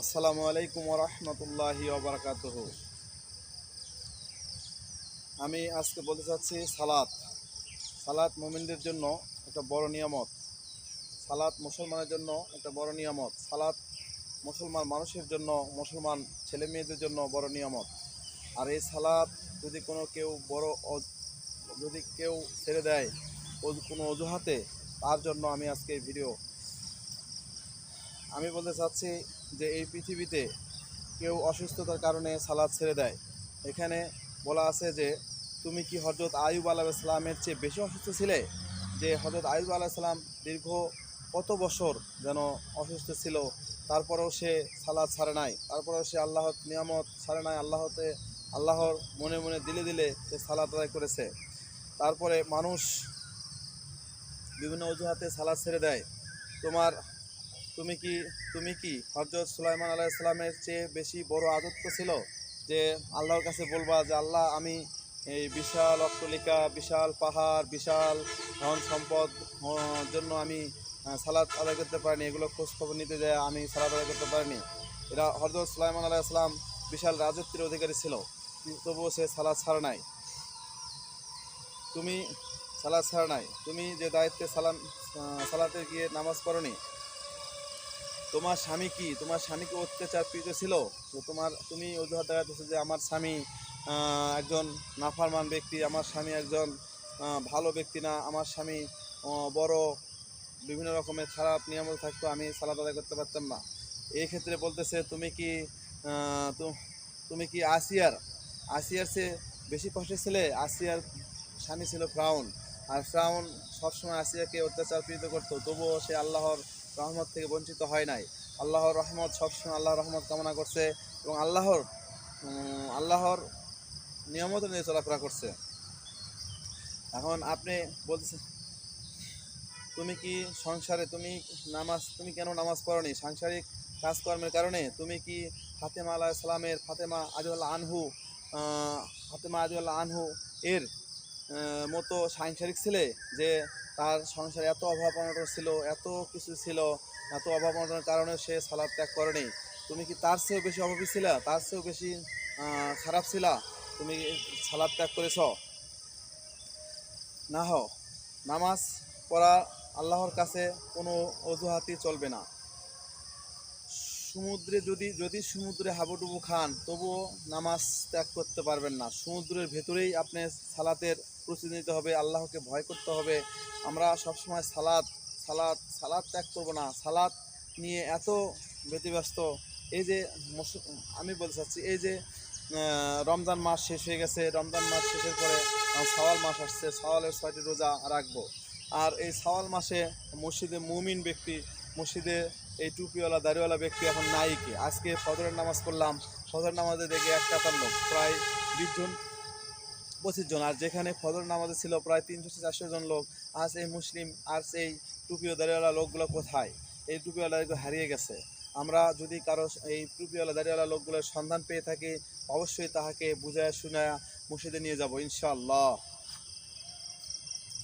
আসসালামু আলাইকুম ওয়া রাহমাতুল্লাহি ওয়া বারাকাতুহু। আমি আজকে বলতে চাচ্ছি সালাত মুমিনদের জন্য একটা বড় নিয়ামত। সালাত মুসলমানের জন্য একটা বড় নিয়ামত। সালাত মুসলমান মানুষের জন্য, মুসলমান ছেলে মেয়েদের জন্য বড় নিয়ামত। আর এই সালাত যদি যদি কেউ ছেড়ে দেয় কোনো অজুহাতে, তার জন্য আমি আজকে এই ভিডিও। আমি বলতে চাচ্ছি যে এই পৃথিবীতে কেউ অসুস্থতার কারণে সালাত ছেড়ে দেয়। এখানে বলা আছে যে তুমি কি হযরত আইয়ুব আলাইহিস সালামের চেয়ে বেশি অসুস্থ ছিলে? যে হযরত আইয়ুব আলাইহিস সালাম দীর্ঘ কত বছর যেন অসুস্থ ছিল, তারপরেও সে সালাত ছাড়ে নাই, তারপরেও সে আল্লাহর নিয়ামত ছাড়ে নাই, আল্লাহর মনে মনে দিলে দিলে সে সালাত আদায় করেছে। তারপরে মানুষ বিভিন্ন অজুহাতে সালাত ছেড়ে দেয়। তোমার তুমি কি তুমি কি হযরত সুলাইমান আলাইহিস সালামের চেয়ে বেশি বড় আদর্শ ছিল যে আল্লাহর কাছে বলবা যে আল্লাহ, আমি এই বিশাল অট্টালিকা, বিশাল পাহাড়, বিশাল ধন সম্পদ জন্য আমি সালাত আদায় করতে পারিনি, এগুলো খোঁজ খবর নিতে যায় আমি সালাত আদায় করতে পারিনি। এরা হযরত সুলাইমান আলাইহিস সালাম বিশাল রাজত্বের অধিকারী ছিল, তবুও সে সালাত ছাড়ে নাই। তুমি সালাত ছাড়া নাই, তুমি যে দায়িত্বে সালাতে গিয়ে নামাজ পড়নি। তোমার স্বামী কি অত্যাচার প্রীত ছিল? তো তুমি অজুহাত দেখাতেছো যে আমার স্বামী একজন নাফরমান ব্যক্তি, আমার স্বামী একজন ভালো ব্যক্তি না, আমার স্বামী বড় বিভিন্ন রকমের খারাপ নিয়ম থাকতো, আমি সালাত আদায় করতে পারতাম না। এই ক্ষেত্রে বলতেছে আহ, তু- তুমি কি আসিয়ার চেয়ে বেশি কষ্টে ছিলে? আসিয়ার স্বামী ছিল ফিরআউন, আর ফিরআউন সবসময় আসিয়াকে অত্যাচার পীড়িত করতো, তবুও সে আল্লাহর রহমত থেকে বঞ্চিত হয় নাই। আল্লাহর রহমত সবসময় আল্লাহর রহমত কামনা করছে এবং আল্লাহর নিয়মত নিয়ে চলাফেরা করছে। এখন আপনি বলতেছেন তুমি কি সংসারে তুমি কেন নামাজ পড়নি? সাংসারিক কাজকর্মের কারণে? তুমি কি ফাতেমা আলাইহিস সালামের ফাতেমা রাদিয়াল্লাহু আনহু এর মতো সাংসারিক ছিলে যে তার সংসারে এত অভাব অনটন ছিল, এত কিছু ছিল, এত অভাব অনটনের কারণে সে সালাত ত্যাগ করেনি? তুমি কি তার চেয়েও বেশি অভাবী ছিলা? তার চেয়েও বেশি খারাপ ছিলা? তুমি সালাত ত্যাগ করেছ? না হও, নামাজ পড়া আল্লাহর কাছে কোনো অজুহাতই চলবে না। সমুদ্রে হাবুডুবু খান, তবুও নামাজ ত্যাগ করতে পারবেন না। সমুদ্রের ভেতরেই আপনি সালাতের প্রস্তুতি নিতে হবে, আল্লাহকে ভয় করতে হবে। আমরা সবসময় সালাত ত্যাগ করব না। সালাত নিয়ে এত ব্যতিব্যস্ত। এই যে আমি বলতে চাচ্ছি, এই যে রমজান মাস শেষ হয়ে গেছে, রমজান মাস শেষের পরে শাওয়াল মাস আসছে, শাওয়ালের 6টি রোজা রাখবো। আর এই শাওয়াল মাসে মসজিদে এই টুপিওয়ালা দাড়িওয়ালা ব্যক্তি এখন নাই কি? আজকে ফজরের নামাজ পড়লাম, ফজর নামাজে দেখে এক কাতার লোক প্রায় 20 জন 25 জন, আর যেখানে ফজর নামাজে ছিল প্রায় 300 400 জন লোক, আজ এই টুপিও দাড়িওয়ালা লোকগুলো কোথায়? এই টুপিওয়ালা হারিয়ে গেছে। আমরা যদি কারো এই টুপিওয়ালা দাড়িওয়ালা লোকগুলোর সন্ধান পেয়ে থাকি, অবশ্যই তাহাকে বুঝায় শুনায়া মসজিদে নিয়ে যাব ইনশাআল্লাহ।